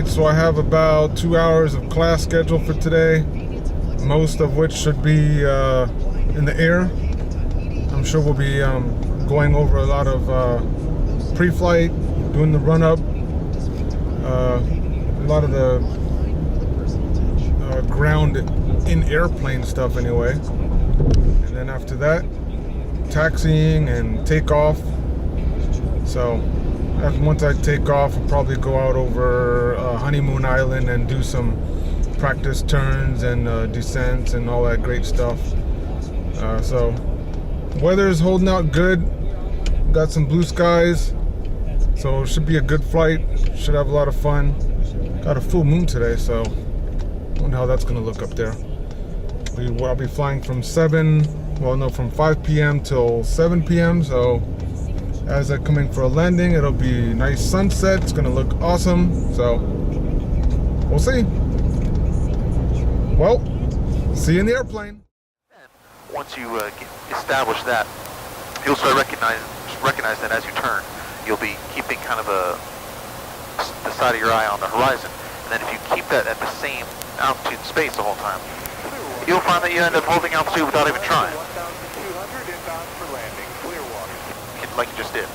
Alright, so I have about 2 hours of class scheduled for today, most of which should be in the air. I'm sure we'll be going over a lot of pre-flight, doing the run-up, a lot of the ground in airplane stuff anyway. And then after that, taxiing and takeoff. So once I take off, I'll probably go out over Honeymoon Island and do some practice turns and descents and all that great stuff. So weather is holding out good. Got some blue skies, so it should be a good flight. Should have a lot of fun. Got a full moon today, so I wonder how that's gonna look up there. I'll be flying from 5 p.m. till 7 p.m. So as I'm coming for a landing, it'll be nice sunset. It's gonna look awesome. So we'll see. Well, see you in the airplane. Once you establish that, you'll start recognize that as you turn, you'll be keeping kind of the side of your eye on the horizon. And then if you keep that at the same altitude and space the whole time, you'll find that you end up holding altitude without even trying. Like you just did.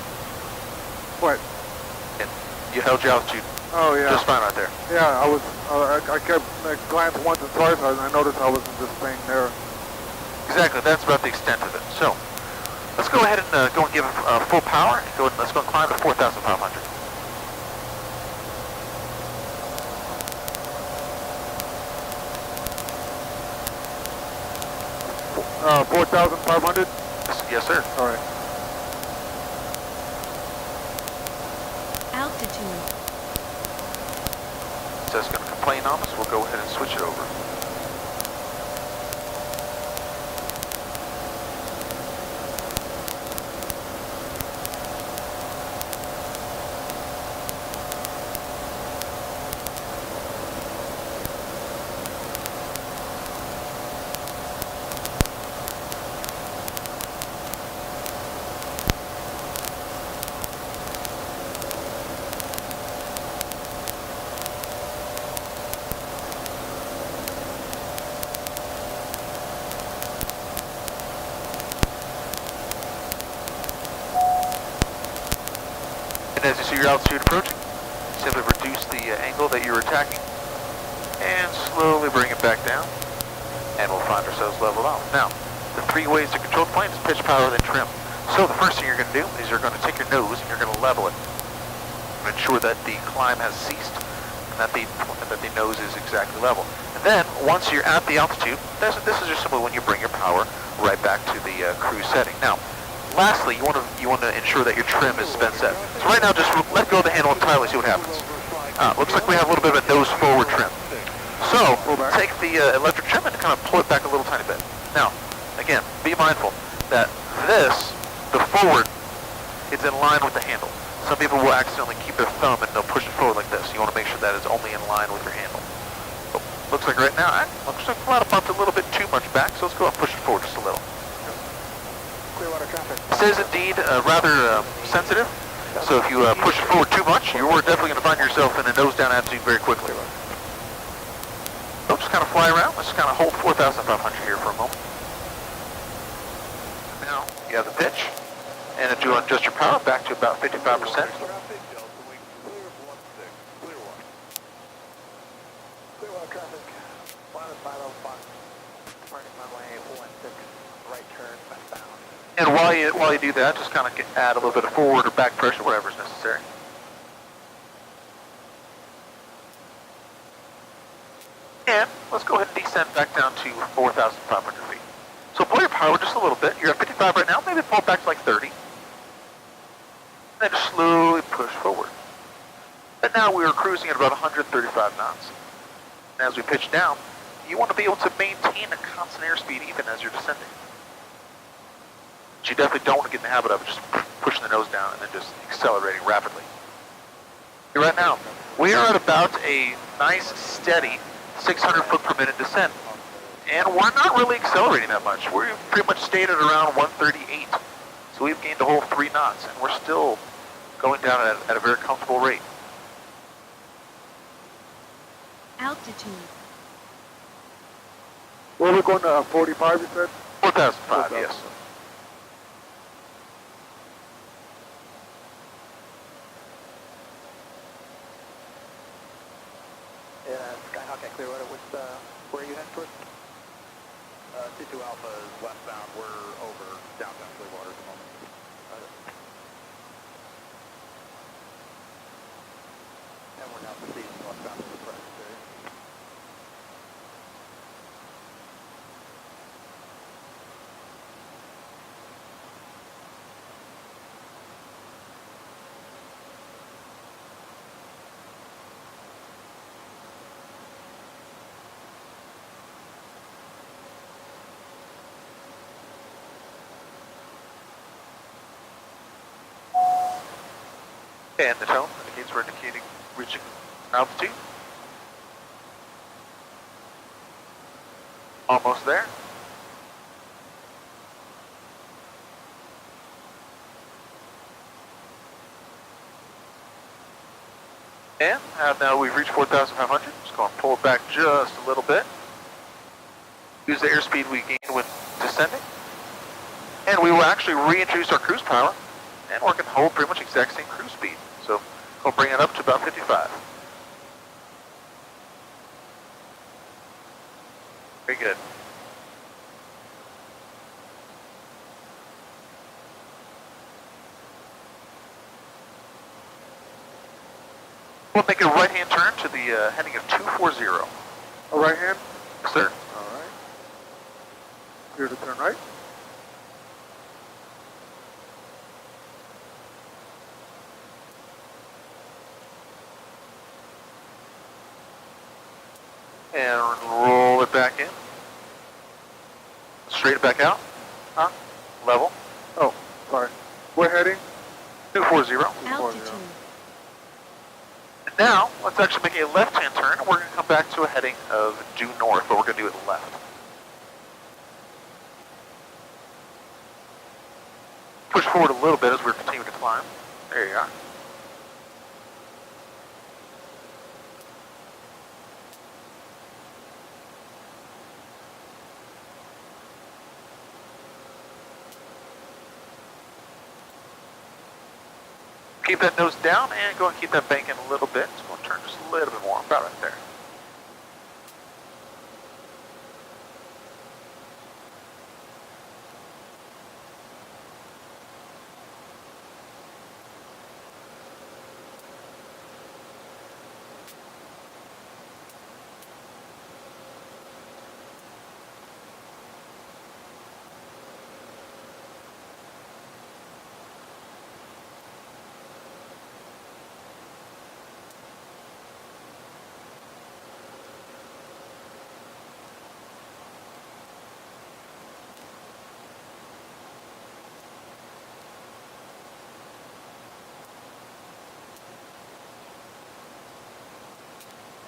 What? And you held your altitude. Oh yeah. Just fine right there. Yeah, I was. I kept glancing once and twice. I noticed I wasn't just staying there. Exactly. That's about the extent of it. So let's go ahead and go and give full power. Let's go and climb to 4,500. 4,500? Yes, sir. All right. Altitude. So it's going to complain on us. We'll go ahead and switch it over. And as you see your altitude approaching, simply reduce the angle that you're attacking and slowly bring it back down, and we'll find ourselves leveled off. Now, the 3 ways to control the plane is pitch, power, then trim. So the first thing you're going to do is you're going to take your nose and you're going to level it. Ensure that the climb has ceased and that the nose is exactly level. And then, once you're at the altitude, this is just simply when you bring your power right back to the cruise setting. Now, lastly, you want to ensure that your trim is been set. So right now, just let go of the handle entirely, see what happens. Looks like we have a little bit of a nose forward trim. So take the electric trim and kind of pull it back a little tiny bit. Now, again, be mindful that the forward, is in line with the handle. Some people will accidentally keep their thumb and they'll push it forward like this. You want to make sure that it's only in line with your handle. So, looks like right now, looks like we might have bumped a little bit too much back, so let's go and push it forward just a little. This is indeed rather sensitive, so if you push it forward too much, you're definitely going to find yourself in a nose-down attitude very quickly. So just kind of fly around. Let's just kind of hold 4,500 here for a moment. Now you have the pitch, and if you adjust your power back to about 55%. And while you do that, just kind of add a little bit of forward or back pressure, whatever is necessary. And let's go ahead and descend back down to 4,500 feet. So pull your power just a little bit. You're at 55 right now, maybe pull it back to like 30. And then just slowly push forward. And now we are cruising at about 135 knots. And as we pitch down, you want to be able to maintain a constant airspeed even as you're descending. But you definitely don't want to get in the habit of just pushing the nose down and then just accelerating rapidly. Right now, we are at about a nice, steady 600 foot per minute descent. And we're not really accelerating that much. We're pretty much stayed at around 138. So we've gained a whole 3 knots, and we're still going down at a very comfortable rate. Altitude. Well, we're going to 45, you said? 4005, yes. Skyhawk at Clearwater, where are you heading towards? C2 Alpha is westbound. We're over downtown Clearwater at the moment. And we're now proceeding westbound to the present area. And the tone indicates we're indicating reaching altitude. Almost there. And now we've reached 4,500. Just going to pull it back just a little bit. Use the airspeed we gained when descending. And we will actually reintroduce our cruise power. And we're going to hold pretty much exact same cruise speed. So we'll bring it up to about 55. Very good. We'll make a right-hand turn to the heading of 240. A right hand? Yes, sir. All right. Clear to turn right. And roll it back in. Straight back out. Level. Oh, sorry. We're heading? 240. Altitude. And now, let's actually make a left-hand turn. We're going to come back to a heading of due north, but we're going to do it left. Push forward a little bit as we're continuing to climb. There you are. Keep that nose down and go and keep that bank in a little bit. Just going to turn just a little bit more, about right there.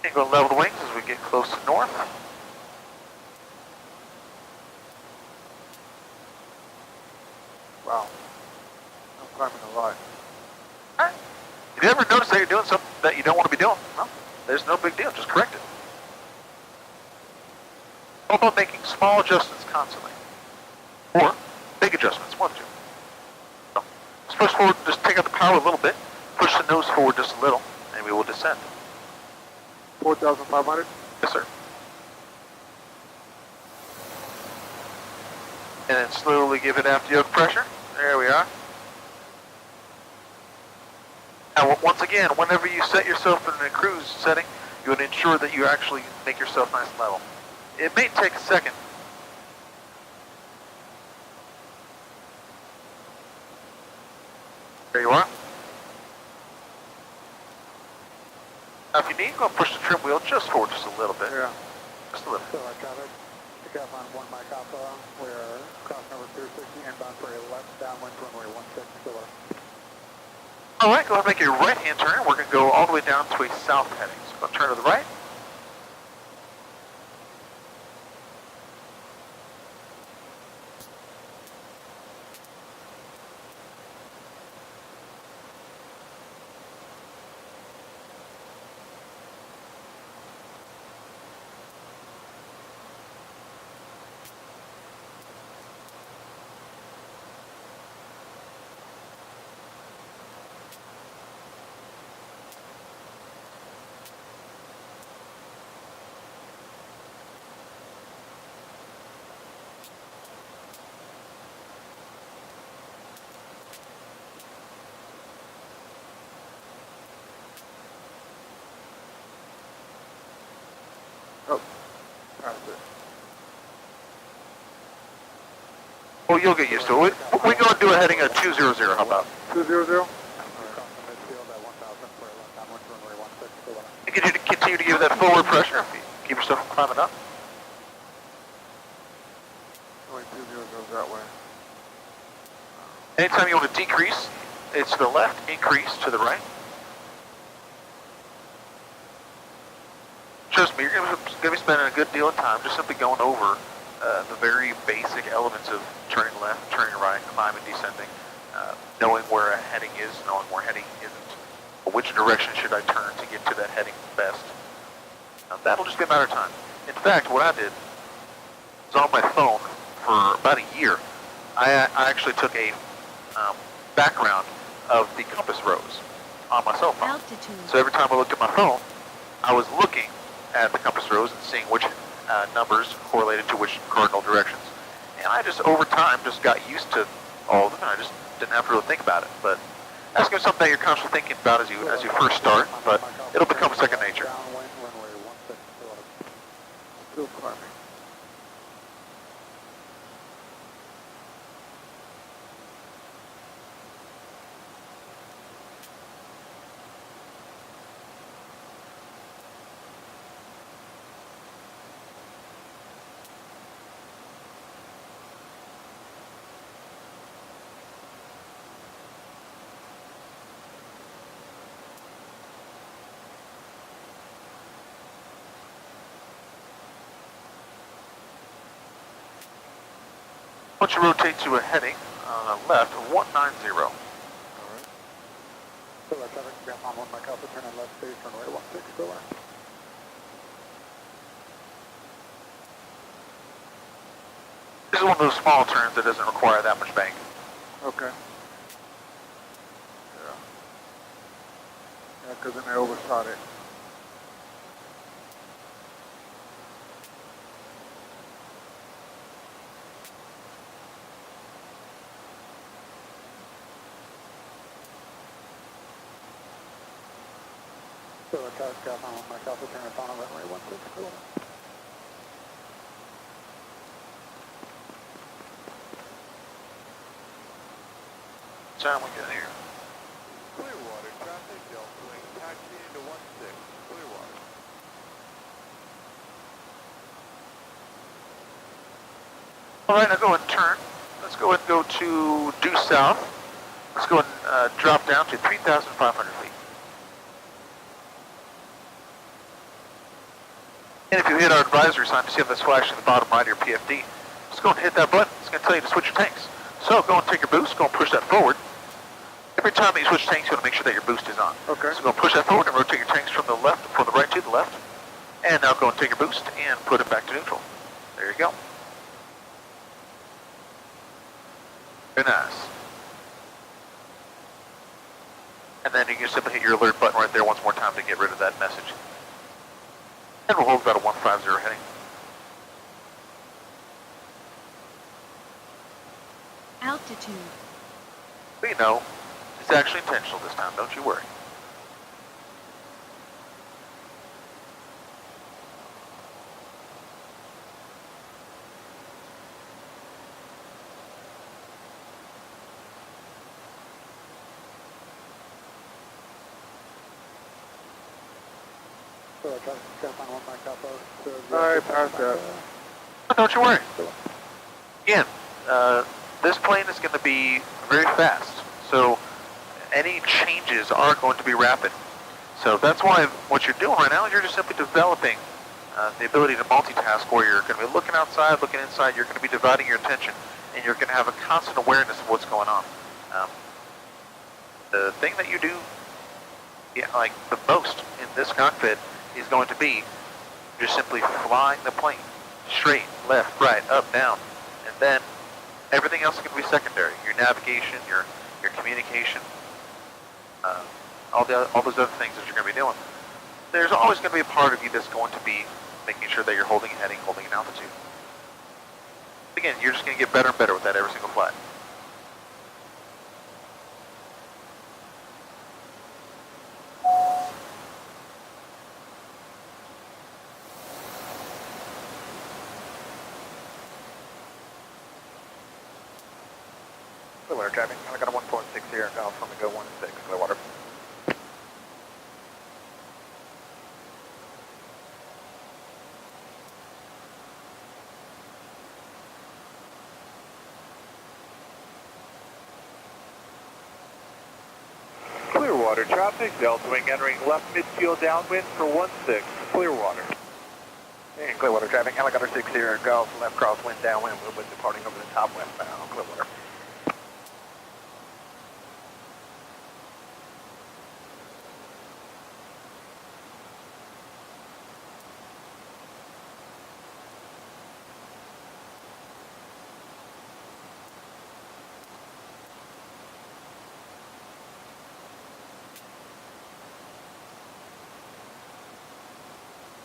And go level the wings as we get close to north. Wow. I'm climbing a lot. Alright. If you ever notice that you're doing something that you don't want to be doing, well, there's no big deal. Just correct it. All about making small adjustments constantly. Or big adjustments, one of the two. So, let's push forward, just take out the power a little bit, push the nose forward just a little, and we will descend. 4,500? Yes, sir. And then slowly give it after yoke pressure. There we are. Now, once again, whenever you set yourself in a cruise setting, you would ensure that you actually make yourself nice and level. It may take a second. There you are. Now, if you need, go and push the trim wheel just forward just a little bit. Yeah. Just a little. So our traffic, pick up on 1 Mike Alpha. We're cross number 360 inbound for a left downwind runway 16 kilo. All right, go ahead and make a right-hand turn. We're going to go all the way down to a south heading. So go turn to the right. Oh, you'll get used to it. We go and do a heading at 200. How about? 200? You can continue to give that forward pressure. Keep yourself from climbing up. Going 200 that way. Anytime you want to decrease, it's to the left, increase to the right. Trust me, you're going to be spending a good deal of time just simply going over the very basic elements of turning left, turning right, climbing, descending, knowing where a heading is, knowing where heading isn't, which direction should I turn to get to that heading best. That'll just be a matter of time. In fact, what I did was on my phone for about a year. I actually took a background of the compass rose on my cell phone. So every time I looked at my phone, I was looking at the compass rose and seeing which numbers correlated to which cardinal directions. And I just, over time, just got used to all of them. I just didn't have to really think about it. But that's going to be something that you're constantly thinking about as you first start, but it'll become second nature. Still climbing. Once you rotate to a heading, left, 190. Alright. So traffic, ground on 1 Mike Alpha, turn on left base, runway 16, go left. This is one of those small turns that doesn't require that much bank. Okay. Yeah. Yeah, because then I overshot it. So traffic, ground on 1 Mike Alpha, turn on runway 16, go left. Time we get here. Clearwater traffic, Delta Wing, taxi into 16, Clearwater. All right, now go and turn. Let's go and go to due south. Let's go and drop down to 3,500 feet. And if you hit our advisory sign, you see how that's flashing at the bottom right of your PFD. Just go and hit that button. It's going to tell you to switch your tanks. So go and take your boost, go and push that forward. Every time that you switch tanks, you want to make sure that your boost is on. Okay. So go and push that forward and rotate your tanks from the right to the left. And now go and take your boost and put it back to neutral. There you go. Very nice. And then you can simply hit your alert button right there once more time to get rid of that message. And we'll hold about a 150 heading. Altitude. We know it's actually intentional this time, don't you worry. So traffic, ground on 1 Mike Alpha. Alright, past that. Don't you worry. Again, this plane is going to be very fast, so any changes are going to be rapid. So that's why what you're doing right now is you're just simply developing the ability to multitask, where you're going to be looking outside, looking inside, you're going to be dividing your attention, and you're going to have a constant awareness of what's going on. The thing that you do like the most in this cockpit is going to be just simply flying the plane straight, left, right, up, down, and then everything else is going to be secondary. Your navigation, your communication, all those other things that you're going to be doing. There's always going to be a part of you that's going to be making sure that you're holding a heading, holding an altitude. Again, you're just going to get better and better with that every single flight. Clear water traffic. I got a 1.6 here. Golf from the go 16. Clear water. Clearwater traffic, Delta Wing entering left midfield downwind for 16, Clearwater. And Clearwater traffic, helicopter 6 here, Golf, left crosswind downwind, we'll be departing over the top westbound, Clearwater.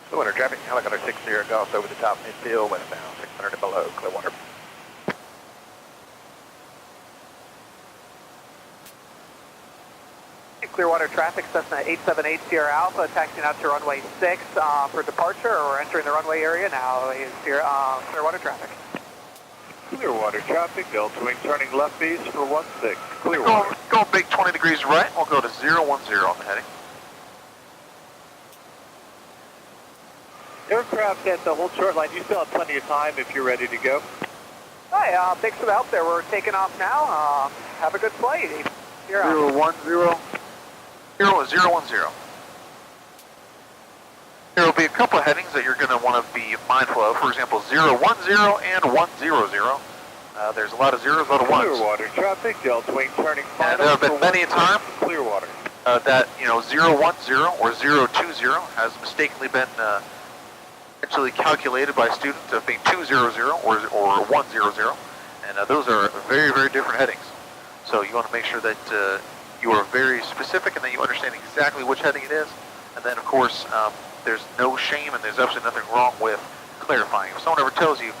Clearwater traffic, helicopter 6 here, Golf over the top midfield, westbound, 600 and below, Clearwater. Clearwater traffic, Cessna 878 Sierra Alpha, taxiing out to runway 6 for departure, or entering the runway area now is Clearwater traffic. Clearwater traffic, Delta Wing turning left base for 16, Clearwater. Go big 20 degrees right. We'll go to 010 on the heading. Aircraft at the hold short line, you still have plenty of time if you're ready to go. Hi, thanks for the help there. We're taking off now. Have a good flight. Sierra Alpha. 010. 010. There will be a couple of headings that you're going to want to be mindful of. For example, 010 and 100. There's a lot of zeros, a lot of ones. Clearwater traffic, Delta Wing turning final. And there have been many a time Clearwater. that 010 or 020 has mistakenly been actually calculated by students of being 200 or 100, and those are very, very different headings. So you want to make sure that you are very specific and that you understand exactly which heading it is. And then, of course, there's no shame and there's absolutely nothing wrong with clarifying. If someone ever tells you,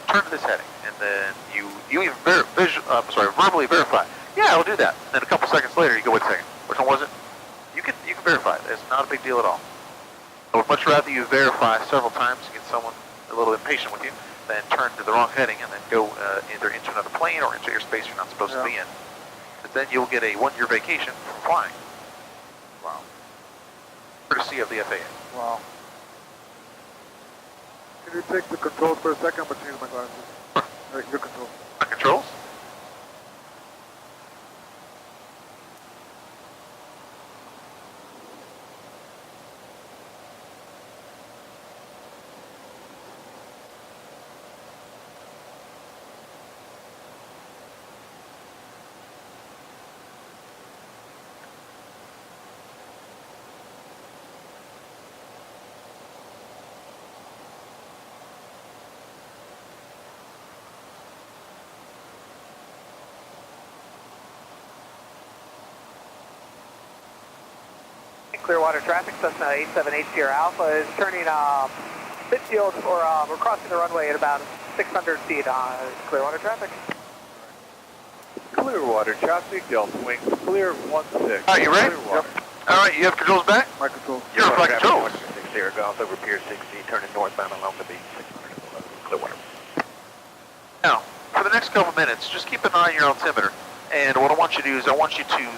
turn to this heading, and then you even verbally verify, yeah, I'll do that. And then a couple seconds later, you go, wait a second, which one was it? You can verify it. It's not a big deal at all. I would much rather you verify several times to get someone a little impatient with you than turn to the wrong heading and then go either into another plane or into airspace you're not supposed to be in. Because then you'll get a one-year vacation from flying. Wow. Courtesy of the FAA. Wow. Can you take the controls for a second? I'm going to change my glasses. Your controls. My controls? Clearwater traffic, Cessna 878 Sierra Alpha is turning midfield, or we're crossing the runway at about 600 feet on Clearwater traffic. Clearwater traffic, Delta Wing clear 16. All right, you ready? Clearwater. All right, you have controls back? My controls. You're flight controls. 6 here, Golf over Pier 60, turning northbound along the beach, 600 and below, Clearwater. Now, for the next couple minutes, just keep an eye on your altimeter. And what I want you to do is I want you to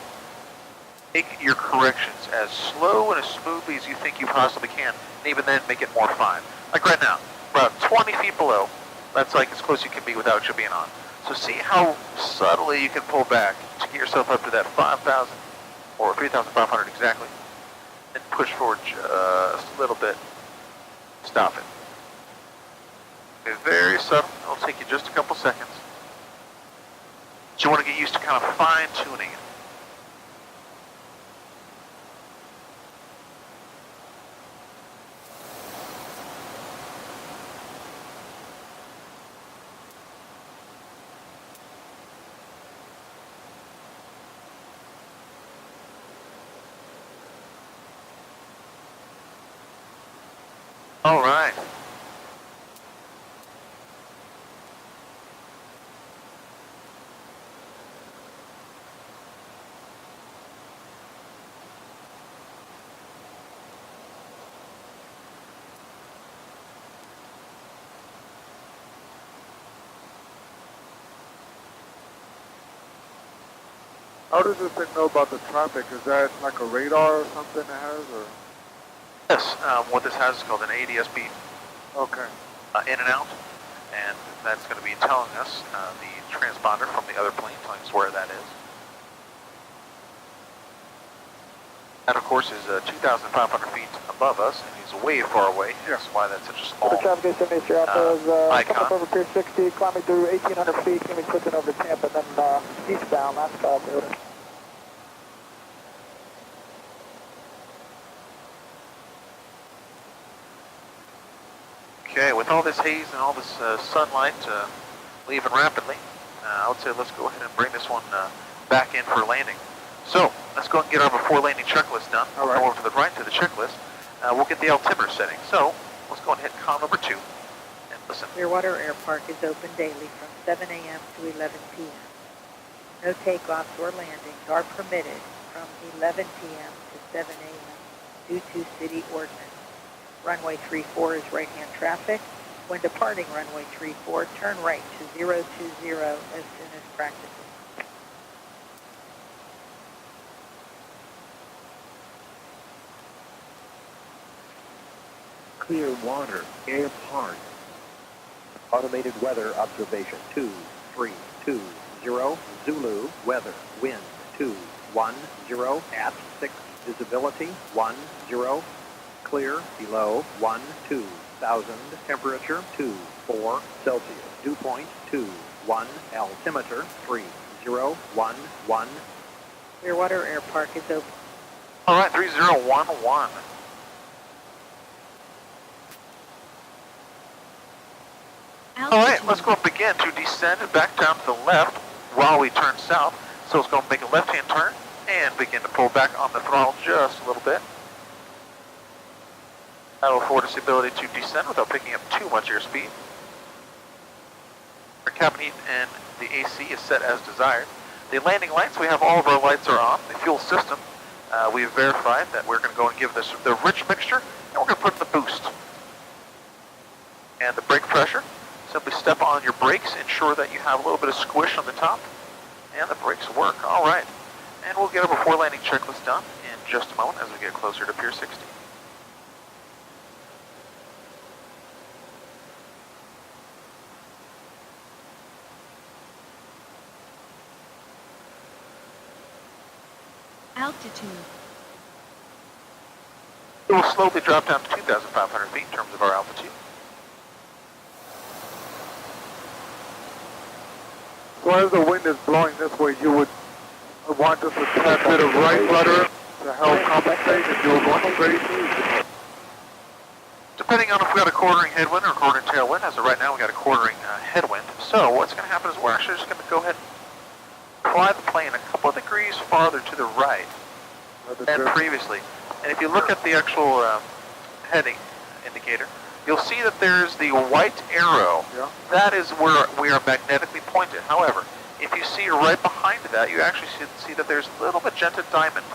make your corrections as slow and as smoothly as you think you possibly can, and even then make it more fine. Like right now, about 20 feet below, that's like as close as you can be without you being on. So see how subtly you can pull back to get yourself up to that 5,000 or 3,500 exactly, and push forward just a little bit. Stop it. It's very subtle. It'll take you just a couple seconds. But you want to get used to kind of fine-tuning it. All right. How does this thing know about the traffic? Is that like a radar or something it has, or? Yes, what this has is called an ADS beat. Okay. In and out, and that's going to be telling us the transponder from the other plane, telling us where that is. That, of course, is 2,500 feet above us, and he's way far away. That's why that's such a small The traffic is 78 Sierra Alpha is icon. coming up over Pier 60, climbing through 1,800 feet, going to be switching over to Tampa, and then eastbound, last call, over. Okay, with all this haze and all this sunlight leaving rapidly, I would say let's go ahead and bring this one back in for landing. So, let's go and get our before landing checklist done. We'll go over to the right to the checklist. We'll get the altimeter setting. So, let's go and hit column number 2 and listen. Clearwater Air Park is open daily from 7 a.m. to 11 p.m. No takeoffs or landings are permitted from 11 p.m. to 7 a.m. due to city ordinance. Runway 34 is right-hand traffic. When departing runway 34, turn right to 020 as soon as practical. Clearwater Air Park. Automated weather observation 2320 Zulu weather wind 210 at 6 visibility 10 clear below 12,000 temperature 24 Celsius dew point 21 altimeter 3011. Clearwater Air Park is open. All right, 3011. All right, let's go and begin to descend back down to the left while we turn south. So let's go and make a left-hand turn and begin to pull back on the throttle just a little bit. That'll afford us the ability to descend without picking up too much airspeed. Our cabin heat and the AC is set as desired. The landing lights, we have all of our lights are on. The fuel system, we've verified that we're going to go and give this the rich mixture, and we're going to put in the boost. And the brake pressure, simply step on your brakes, ensure that you have a little bit of squish on the top, and the brakes work. All right. And we'll get our before landing checklist done in just a moment as we get closer to Pier 60. Altitude. We will slowly drop down to 2,500 feet in terms of our altitude. So as the wind is blowing this way, you would want just a tad bit of right rudder to help compensate if you were going straight. Depending on if we got a quartering headwind or a quartering tailwind, as of right now we got a quartering headwind. So what's going to happen is we're actually just going to go ahead and fly the plane a couple of degrees farther to the right than previously. And if you look at the actual heading indicator, you'll see that there's the white arrow. Yeah. That is where we are magnetically pointed. However, if you see right behind that, you actually see that there's a little magenta diamond.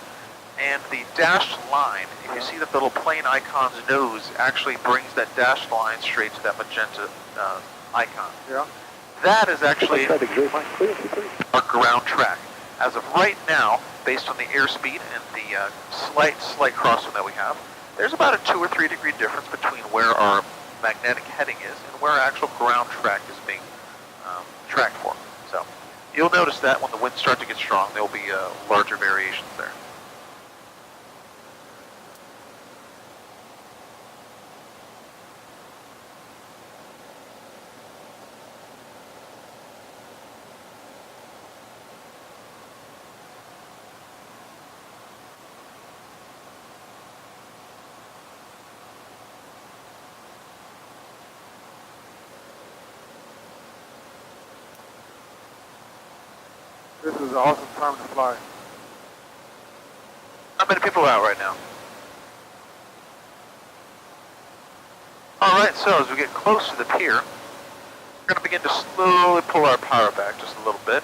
And the dashed line, if you see that the little plane icon's nose actually brings that dashed line straight to that magenta icon. Yeah. That is actually our ground track. As of right now, based on the airspeed and the slight crosswind that we have, there's about a 2 or 3 degree difference between where our magnetic heading is and where our actual ground track is being tracked for. So you'll notice that when the winds start to get strong, there'll be larger variations there. This is an awesome time to fly. How many people are out right now? All right, so as we get close to the pier, we're going to begin to slowly pull our power back just a little bit.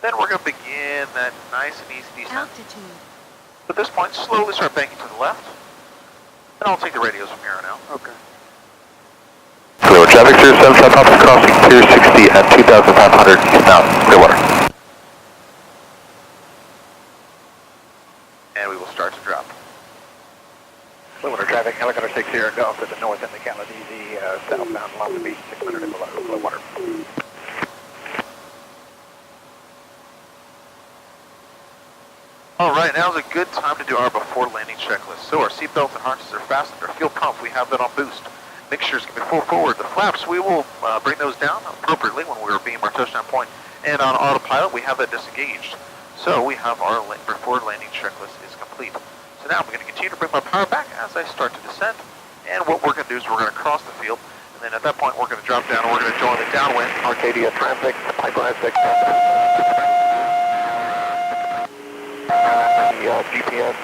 Then we're going to begin that nice and easy descent. Altitude. At this point, slowly start banking to the left. Then I'll take the radios from here on out. Okay. So traffic 075 Papa crossing Pier 60 at 2,500 eastbound, Clearwater. traffic, helicopter 60 Golf to the north end of Caladesi, southbound Long Beach, 600 and below, low water. Alright, now's a good time to do our before landing checklist. So our seatbelts and harnesses are fastened, our fuel pump, we have that on boost. Mixtures can be full forward. The flaps, we will bring those down appropriately when we beam our touchdown point. And on autopilot, we have that disengaged. So we have our before landing checklist is complete. So now I'm going to continue to bring my power back as I start to descend. And what we're going to do is we're going to cross the field. And then at that point, we're going to drop down and we're going to join the downwind. Arcadia traffic, pipeline 6. GPS,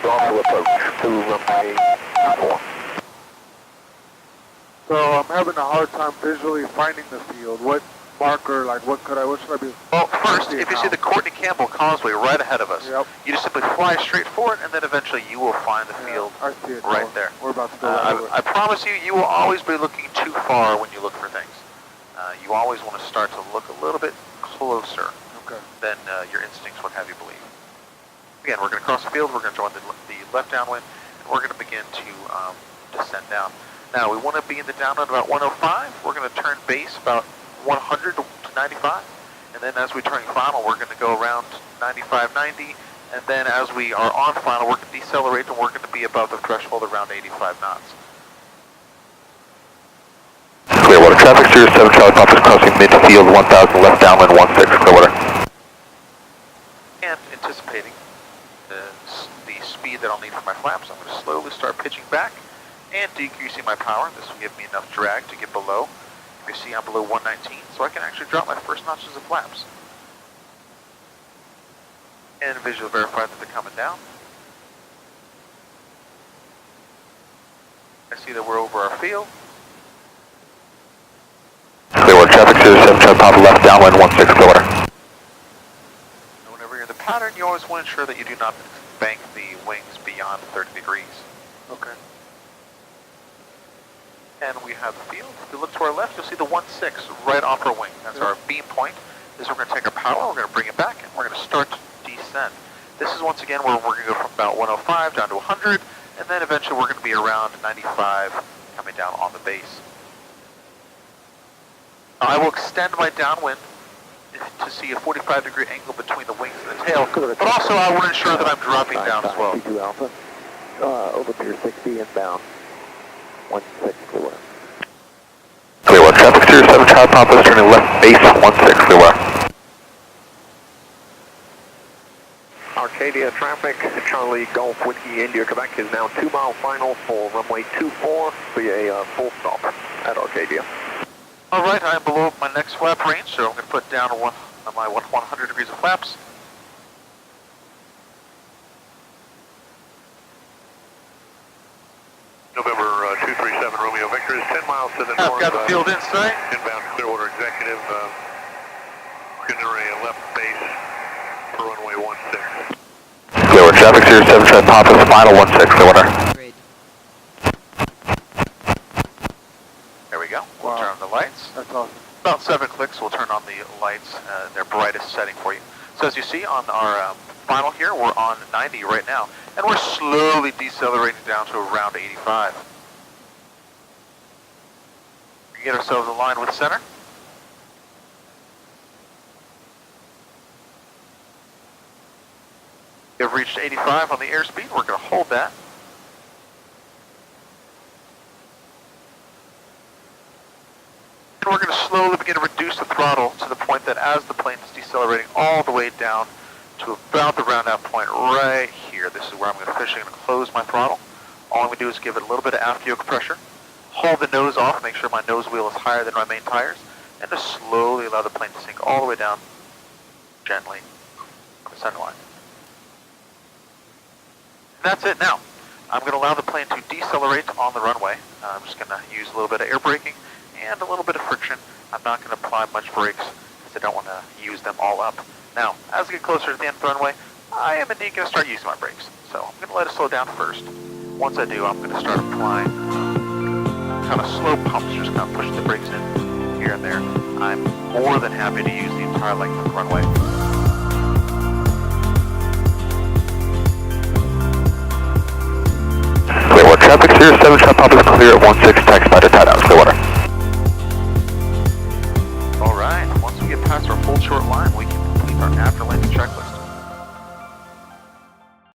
Bravo approach to runway 4. So I'm having a hard time visually finding the field. What marker, like what should I be? Well, first, if you see the Courtney Campbell Causeway right ahead of us, Yep. you just simply fly straight for it, and then eventually you will find the field I see it. right there. We're about to go right over it. I promise you, you will always be looking too far when you look for things. You always want to start to look a little bit closer than your instincts would have you believe. Again, we're going to cross the field, we're going to join the left downwind, and we're going to begin to descend down. Now, we want to be in the downwind about 105. We're going to turn base about 100 to 95. And then as we turn final, we're going to go around 95, 90. And then as we are on final, we're going to decelerate and we're going to be above the threshold around 85 knots. Clearwater traffic, 07 Charlie Papa is crossing midfield 1000 left downwind 16 Clearwater. And anticipating the speed that I'll need for my flaps, I'm going to slowly start pitching back and decreasing my power. This will give me enough drag to get below. You see I'm below 119, so I can actually drop my first notches of flaps. And visually verify that they're coming down. I see that we're over our field. Clearwater traffic, 07 Charlie Papa left downwind 16 Clearwater. And whenever you're in the pattern, you always want to ensure that you do not bank the wings beyond 30 degrees. Okay. And we have the field. If you look to our left, you'll see the 16 right off our wing. That's our beam point. This is we're going to take our power, we're going to bring it back, and we're going to start to descend. This is once again where we're going to go from about 105 down to 100, and then eventually we're going to be around 95 coming down on the base. Now, I will extend my downwind to see a 45-degree angle between the wings and the tail, but also I want to ensure that I'm dropping down as well. C2 Alpha, over pier 60 inbound. 16 Clearwater. Clearwater traffic, 07 Charlie Papa is turning left base 16 Clearwater. Arcadia traffic, Charlie Golf Whiskey India Quebec is now 2 mile final for runway 24 via full stop at Arcadia. Alright, I am below my next flap range, so I'm going to put down my 100 degrees of flaps. November 237 Romeo Victor is 10 miles to the north. I've got the field in sight. Inbound Clearwater Executive. We're going to array a left base for runway 16. Clearwater traffic, 07 Charlie Papa is final 16 Clearwater. There we go. We'll turn on the lights. That's awesome. About 7 clicks, we'll turn on the lights, their brightest setting for you. So as you see on our final here, we're on 90 right now, and we're slowly decelerating down to around 85. We get ourselves aligned with center. We have reached 85 on the airspeed. We're going to hold that. And we're going to slowly begin to reduce the throttle to the point that as the plane is decelerating all the way down to about the round out point right here. This is where I'm going to officially close my throttle. All I'm going to do is give it a little bit of aft yoke pressure, hold the nose off, make sure my nose wheel is higher than my main tires, and just slowly allow the plane to sink all the way down gently to the center line. And that's it now. I'm going to allow the plane to decelerate on the runway. I'm just going to use a little bit of air braking and a little bit of friction. I'm not going to apply much brakes because I don't want to use them all up. Now, as we get closer to the end of the runway, I am indeed going to start using my brakes. So I'm going to let it slow down first. Once I do, I'm going to start applying kind of slow pumps, just kind of pushing the brakes in here and there. I'm more than happy to use the entire length of the runway. Clearwater traffic 07, Shop Papa is clear at 16, taxi by to tight out.